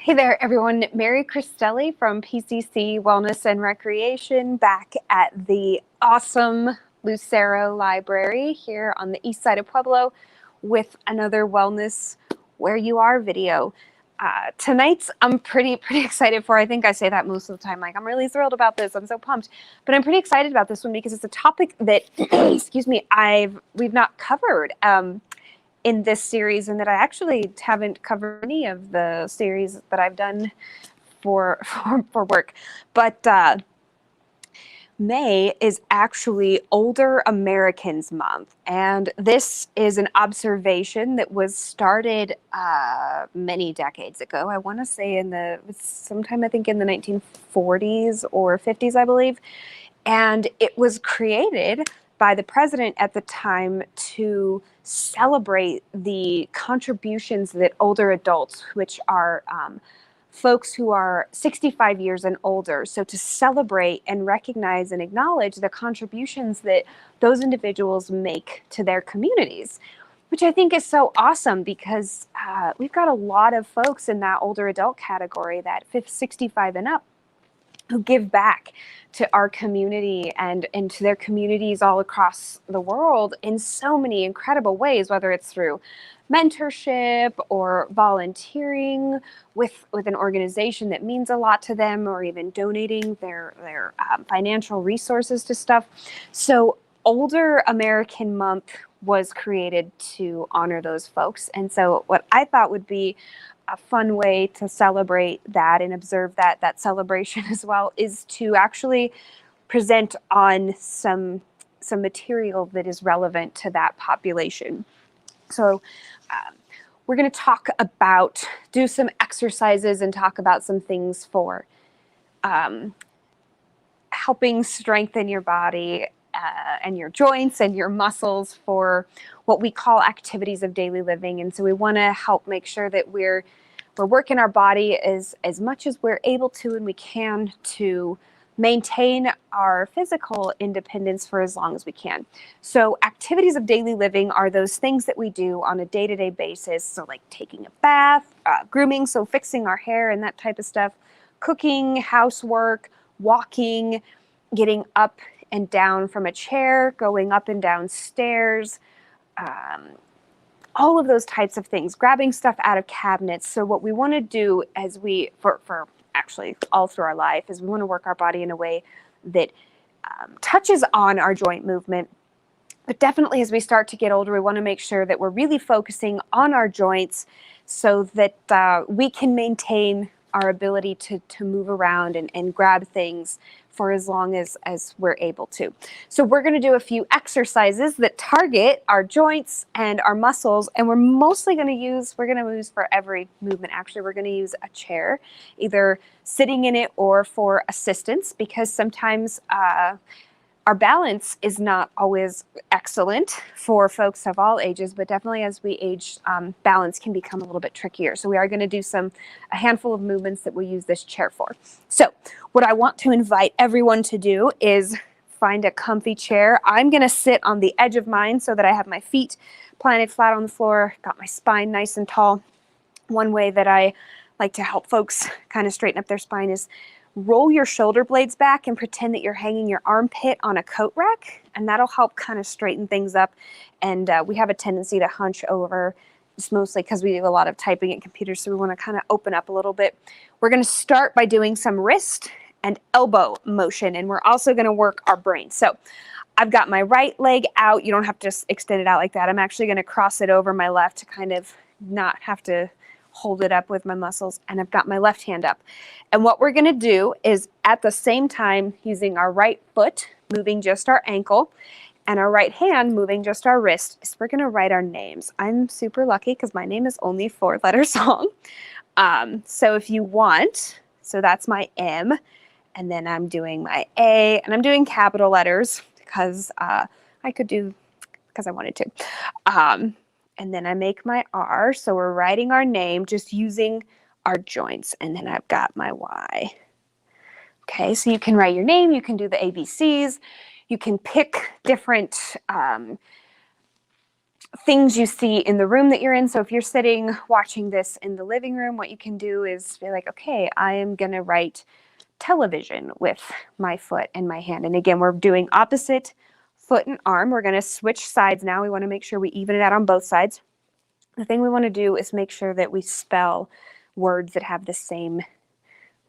Hey there, everyone. Mary Cristelli from PCC Wellness and Recreation back at the awesome Lucero Library here on the east side of Pueblo with another Wellness Where You Are video. Tonight's I'm pretty excited for. I think I say that most of the time, like I'm really thrilled about this. I'm so pumped. But I'm pretty excited about this one because it's a topic that, excuse me, we've not covered in this series, and that I actually haven't covered any of the series that I've done for work. But May is actually Older Americans Month, and this is an observation that was started many decades ago. I want to say sometime I think in the 1940s or 50s, I believe, and it was created by the president at the time to celebrate the contributions that older adults, which are folks who are 65 years and older, so to celebrate and recognize and acknowledge the contributions that those individuals make to their communities, which I think is so awesome because we've got a lot of folks in that older adult category, that 65 and up, who give back to our community and to their communities all across the world in so many incredible ways, whether it's through mentorship or volunteering with an organization that means a lot to them, or even donating their financial resources to stuff. So Older American Month was created to honor those folks. And so what I thought would be a fun way to celebrate that and observe that celebration as well is to actually present on some material that is relevant to that population. So we're going to do some exercises and talk about some things for helping strengthen your body and your joints and your muscles for what we call activities of daily living. And so we want to help make sure that we're working our body as much as we're able to and we can to maintain our physical independence for as long as we can. So activities of daily living are those things that we do on a day-to-day basis. So like taking a bath, grooming, so fixing our hair and that type of stuff, cooking, housework, walking, getting up and down from a chair, going up and down stairs, all of those types of things, grabbing stuff out of cabinets. So what we want to do as for actually all through our life is we want to work our body in a way that touches on our joint movement. But definitely as we start to get older, we want to make sure that we're really focusing on our joints so that we can maintain our ability to move around and grab things for as long as we're able to. So we're going to do a few exercises that target our joints and our muscles, and we're going to use for every movement, actually, we're going to use a chair, either sitting in it or for assistance, because sometimes our balance is not always excellent for folks of all ages, but definitely as we age, balance can become a little bit trickier. So we are going to do a handful of movements that we'll use this chair for. So what I want to invite everyone to do is find a comfy chair. I'm going to sit on the edge of mine so that I have my feet planted flat on the floor, got my spine nice and tall. One way that I like to help folks kind of straighten up their spine is roll your shoulder blades back and pretend that you're hanging your armpit on a coat rack, and that'll help kind of straighten things up. And we have a tendency to hunch over, just mostly because we do a lot of typing at computers, so we want to kind of open up a little bit. We're going to start by doing some wrist and elbow motion, and we're also going to work our brain. So I've got my right leg out. You don't have to just extend it out like that. I'm actually going to cross it over my left to kind of not have to hold it up with my muscles, and I've got my left hand up. And what we're going to do is at the same time using our right foot, moving just our ankle, and our right hand moving just our wrist, is we're going to write our names. I'm super lucky because my name is only 4 letters long. So if you want, so that's my M, and then I'm doing my A, and I'm doing capital letters because I wanted to. And then I make my R, so we're writing our name just using our joints, and then I've got my Y. Okay, so you can write your name, you can do the ABCs, you can pick different things you see in the room that you're in. So if you're sitting watching this in the living room, what you can do is be like, okay, I am going to write television with my foot and my hand. And again, we're doing opposite foot and arm. We're going to switch sides now. We want to make sure we even it out on both sides. The thing we want to do is make sure that we spell words that have the same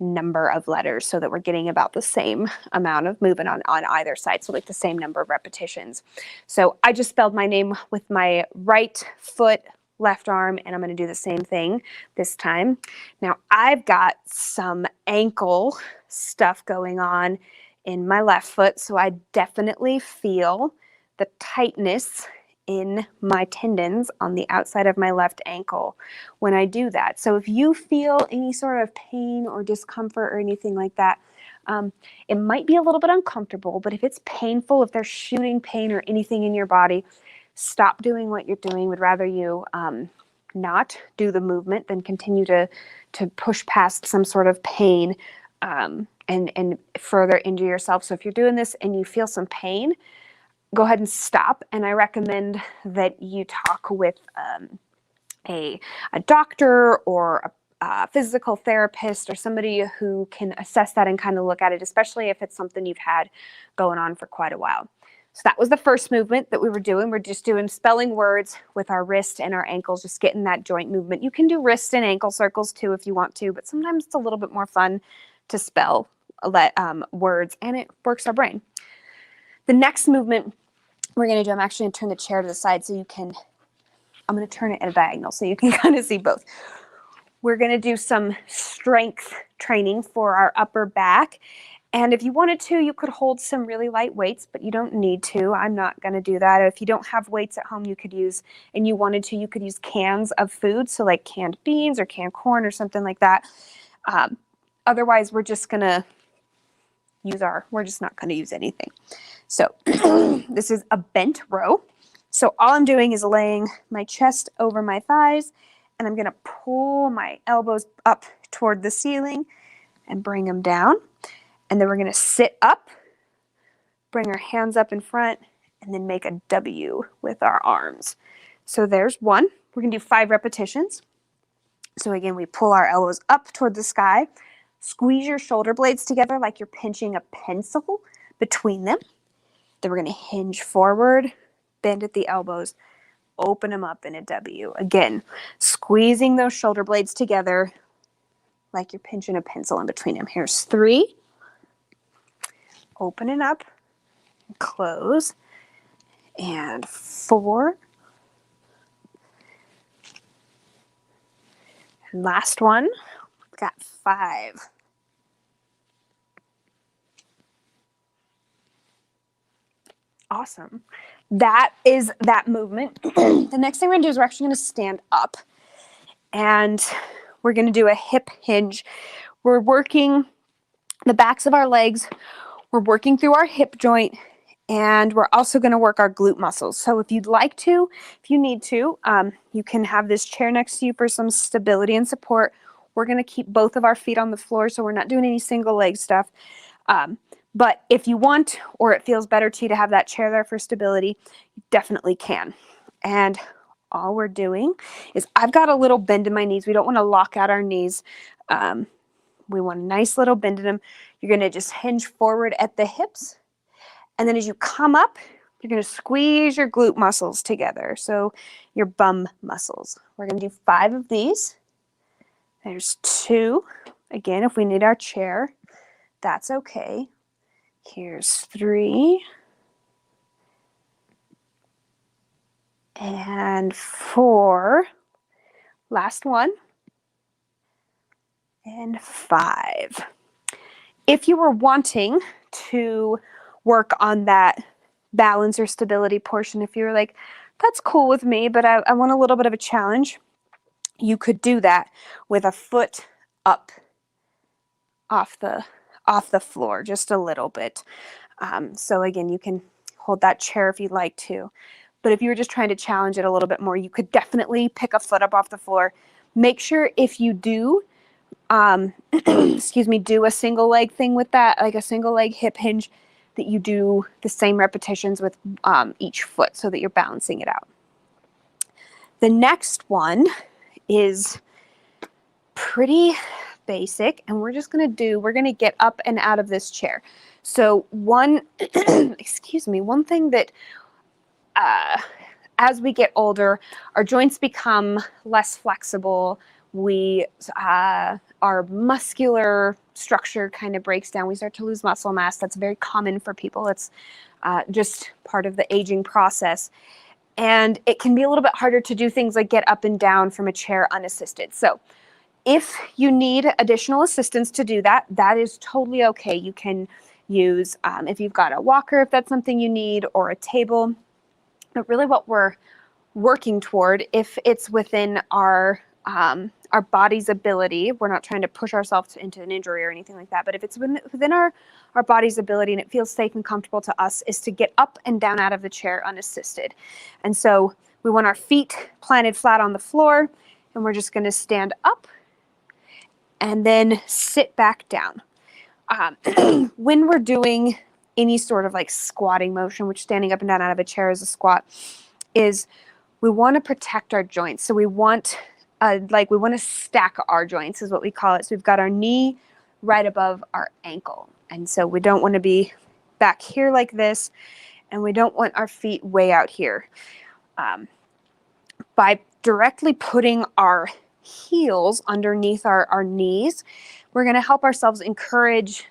number of letters so that we're getting about the same amount of movement on either side. So like the same number of repetitions. So I just spelled my name with my right foot, left arm, and I'm going to do the same thing this time. Now I've got some ankle stuff going on in my left foot, so I definitely feel the tightness in my tendons on the outside of my left ankle when I do that. So if you feel any sort of pain or discomfort or anything like that, it might be a little bit uncomfortable, but if it's painful, if there's shooting pain or anything in your body, stop doing what you're doing. Would rather you not do the movement than continue to push past some sort of pain and further injure yourself. So if you're doing this and you feel some pain, go ahead and stop. And I recommend that you talk with a doctor or a physical therapist or somebody who can assess that and kind of look at it, especially if it's something you've had going on for quite a while. So that was the first movement that we were doing. We're just doing spelling words with our wrist and our ankles, just getting that joint movement. You can do wrist and ankle circles too if you want to, but sometimes it's a little bit more fun to spell words, and it works our brain. The next movement we're going to do, I'm actually going to turn the chair to the side so you can, I'm going to turn it at a diagonal so you can kind of see both. We're going to do some strength training for our upper back. And if you wanted to, you could hold some really light weights, but you don't need to. I'm not going to do that. If you don't have weights at home, you could use, and you wanted to, you could use cans of food. So like canned beans or canned corn or something like that. Otherwise, we're just going to we're just not going to use anything. So this is a bent row. So all I'm doing is laying my chest over my thighs, and I'm going to pull my elbows up toward the ceiling and bring them down. And then we're going to sit up, bring our hands up in front, and then make a W with our arms. So there's one. We're going to do 5 repetitions. So again, we pull our elbows up toward the sky. Squeeze your shoulder blades together like you're pinching a pencil between them. Then we're going to hinge forward, bend at the elbows, open them up in a W. Again, squeezing those shoulder blades together like you're pinching a pencil in between them. Here's 3. Open it up, close, and 4. And last one, we've got 5. Awesome. That is that movement. The next thing we're going to do is we're actually going to stand up, and we're going to do a hip hinge. We're working the backs of our legs. We're working through our hip joint, and we're also going to work our glute muscles. So if you'd like to, if you need to, you can have this chair next to you for some stability and support. We're going to keep both of our feet on the floor, so we're not doing any single leg stuff. But if you want, or it feels better to you to have that chair there for stability, you definitely can. And all we're doing is, I've got a little bend in my knees. We don't want to lock out our knees. We want a nice little bend in them. You're going to just hinge forward at the hips. And then as you come up, you're going to squeeze your glute muscles together. So your bum muscles. We're going to do 5 of these. There's 2. Again, if we need our chair, that's okay. Here's 3. And 4. Last one. And 5. If you were wanting to work on that balance or stability portion, if you were like, that's cool with me, but I want a little bit of a challenge, you could do that with a foot up off the floor just a little bit. So again, you can hold that chair if you'd like to. But if you were just trying to challenge it a little bit more, you could definitely pick a foot up off the floor. Make sure if you do, do a single leg thing with that, like a single leg hip hinge, that you do the same repetitions with each foot so that you're balancing it out. The next one is pretty basic, and we're going to get up and out of this chair. So one, excuse me, one thing that as we get older, our joints become less flexible. Our muscular structure kind of breaks down. We start to lose muscle mass. That's very common for people. It's just part of the aging process. And it can be a little bit harder to do things like get up and down from a chair unassisted. So if you need additional assistance to do that, that is totally okay. You can use, if you've got a walker, if that's something you need, or a table. But really what we're working toward, if it's within our body's ability, we're not trying to push ourselves into an injury or anything like that, but if it's within our body's ability and it feels safe and comfortable to us, is to get up and down out of the chair unassisted. And so we want our feet planted flat on the floor, and we're just going to stand up and then sit back down. When we're doing any sort of like squatting motion, which standing up and down out of a chair is a squat, is we want to protect our joints. So we want to stack our joints is what we call it. So we've got our knee right above our ankle. And so we don't want to be back here like this, and we don't want our feet way out here. By directly putting our heels underneath our knees, we're going to help ourselves encourage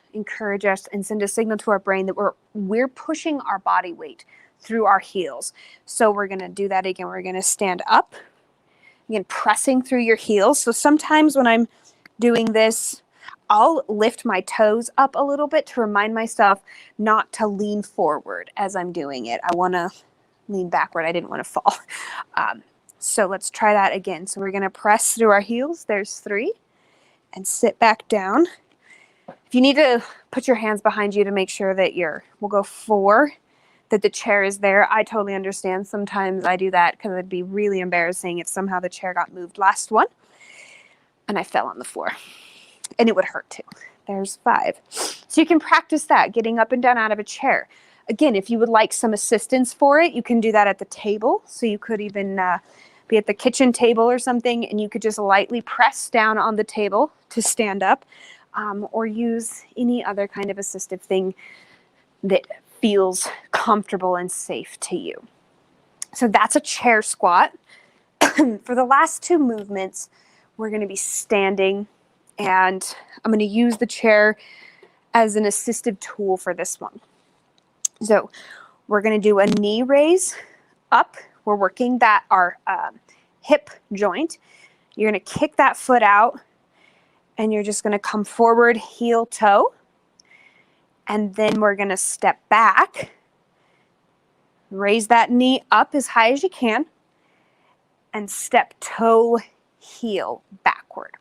us and send a signal to our brain that we're pushing our body weight through our heels. So we're going to do that again. We're going to stand up, again, pressing through your heels. So sometimes when I'm doing this, I'll lift my toes up a little bit to remind myself not to lean forward as I'm doing it. I want to lean backward. I didn't want to fall. So let's try that again. So we're going to press through our heels. There's 3. And sit back down. If you need to put your hands behind you to make sure that we'll go 4, that the chair is there. I totally understand. Sometimes I do that because it'd be really embarrassing if somehow the chair got moved. Last one. And I fell on the floor. And it would hurt too. There's 5. So you can practice that, getting up and down out of a chair. Again, if you would like some assistance for it, you can do that at the table. So you could even be at the kitchen table or something, and you could just lightly press down on the table to stand up, or use any other kind of assistive thing that feels comfortable and safe to you. So that's a chair squat. For the last 2 movements, we're going to be standing, and I'm going to use the chair as an assistive tool for this one. So we're going to do a knee raise up. We're working our hip joint. You're going to kick that foot out, and you're just going to come forward, heel, toe. And then we're going to step back, raise that knee up as high as you can, and step toe, heel, backward.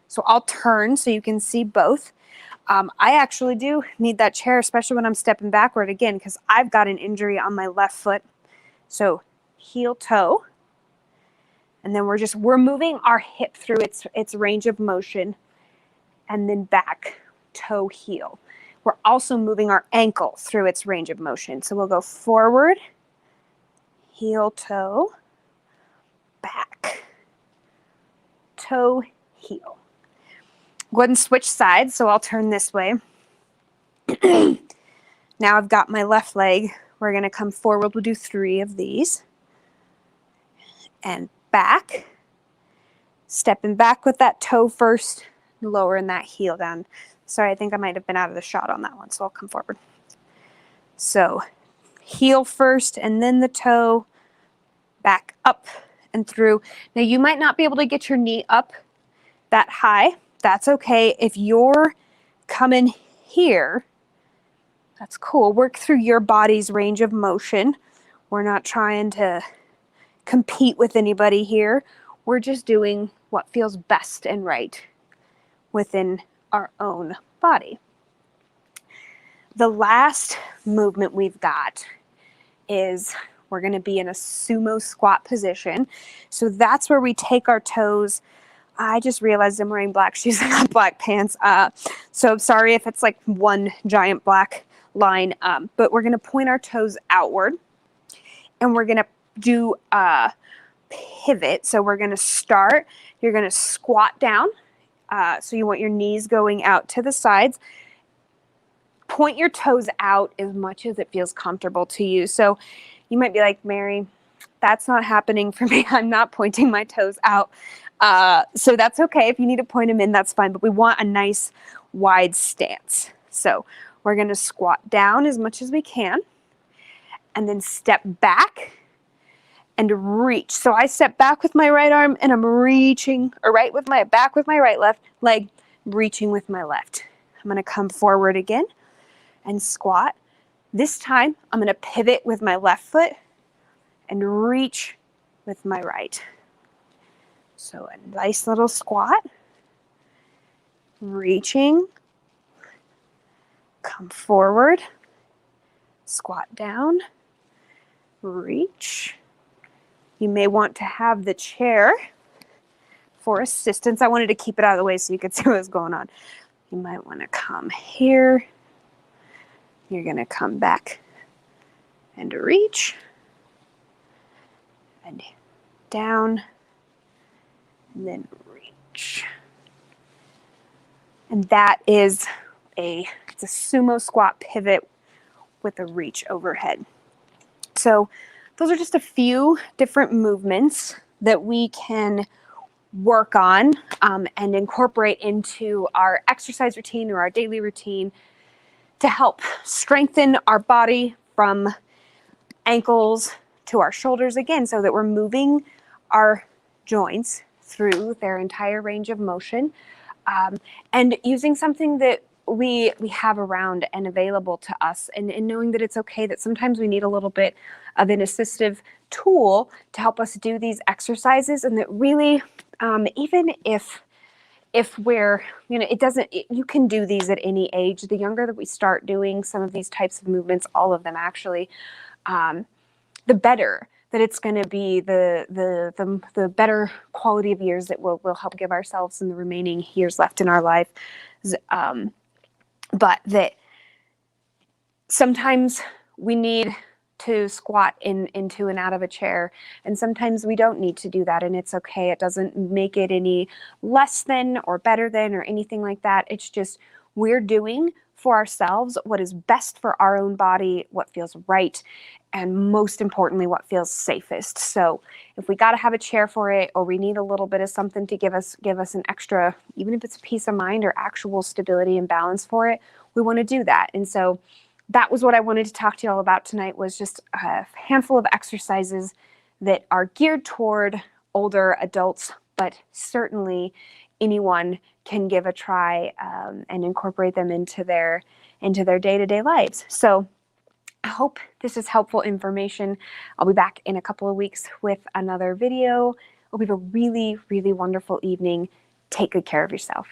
So I'll turn so you can see both. I actually do need that chair, especially when I'm stepping backward again, because I've got an injury on my left foot. So heel, toe, and then we're moving our hip through its range of motion, and then back, toe, heel. We're also moving our ankle through its range of motion. So we'll go forward, heel, toe, back, toe, heel. Go ahead and switch sides. So I'll turn this way. Now I've got my left leg. We're going to come forward. We'll do 3 of these. And back. Stepping back with that toe first, lowering that heel down. Sorry, I think I might have been out of the shot on that one, so I'll come forward. So heel first, and then the toe, back up and through. Now you might not be able to get your knee up that high. That's okay. If you're coming here, that's cool. Work through your body's range of motion. We're not trying to compete with anybody here. We're just doing what feels best and right within our own body. The last movement we've got is we're going to be in a sumo squat position. So that's where we take our toes. I just realized I'm wearing black shoes and not black pants. So I'm sorry if it's like one giant black line, but we're going to point our toes outward, and we're going to do pivot. So we're going to start, you're going to squat down. So you want your knees going out to the sides. Point your toes out as much as it feels comfortable to you. So you might be like, Mary, that's not happening for me. I'm not pointing my toes out. So that's okay. If you need to point them in, that's fine. But we want a nice wide stance. So we're going to squat down as much as we can and then step back and reach. So I step back with my right arm and I'm reaching, or back with my right left leg, reaching with my left. I'm going to come forward again and squat. This time I'm going to pivot with my left foot and reach with my right. So a nice little squat, reaching, come forward, squat down, reach. You may want to have the chair for assistance. I wanted to keep it out of the way so you could see what was going on. You might want to come here. You're going to come back and reach and down and then reach. And that is it's a sumo squat pivot with a reach overhead. So those are just a few different movements that we can work on and incorporate into our exercise routine or our daily routine to help strengthen our body from ankles to our shoulders again, so that we're moving our joints through their entire range of motion and using something that we have around and available to us, and knowing that it's okay that sometimes we need a little bit of an assistive tool to help us do these exercises, and that really even if we're, you can do these at any age. The younger that we start doing some of these types of movements, all of them actually, the better that it's going to be, the better quality of years that we'll help give ourselves in the remaining years left in our life. But that sometimes we need to squat into and out of a chair, and sometimes we don't need to do that, and it's okay. It doesn't make it any less than or better than or anything like that. It's just we're doing for ourselves what is best for our own body, what feels right, and most importantly, what feels safest. So if we got to have a chair for it, or we need a little bit of something to give us an extra, even if it's peace of mind or actual stability and balance for it, we want to do that. And so that was what I wanted to talk to you all about tonight, was just a handful of exercises that are geared toward older adults, but certainly anyone can give a try and incorporate them into their day-to-day lives. So I hope this is helpful information. I'll be back in a couple of weeks with another video. Hope you have a really, really wonderful evening. Take good care of yourself.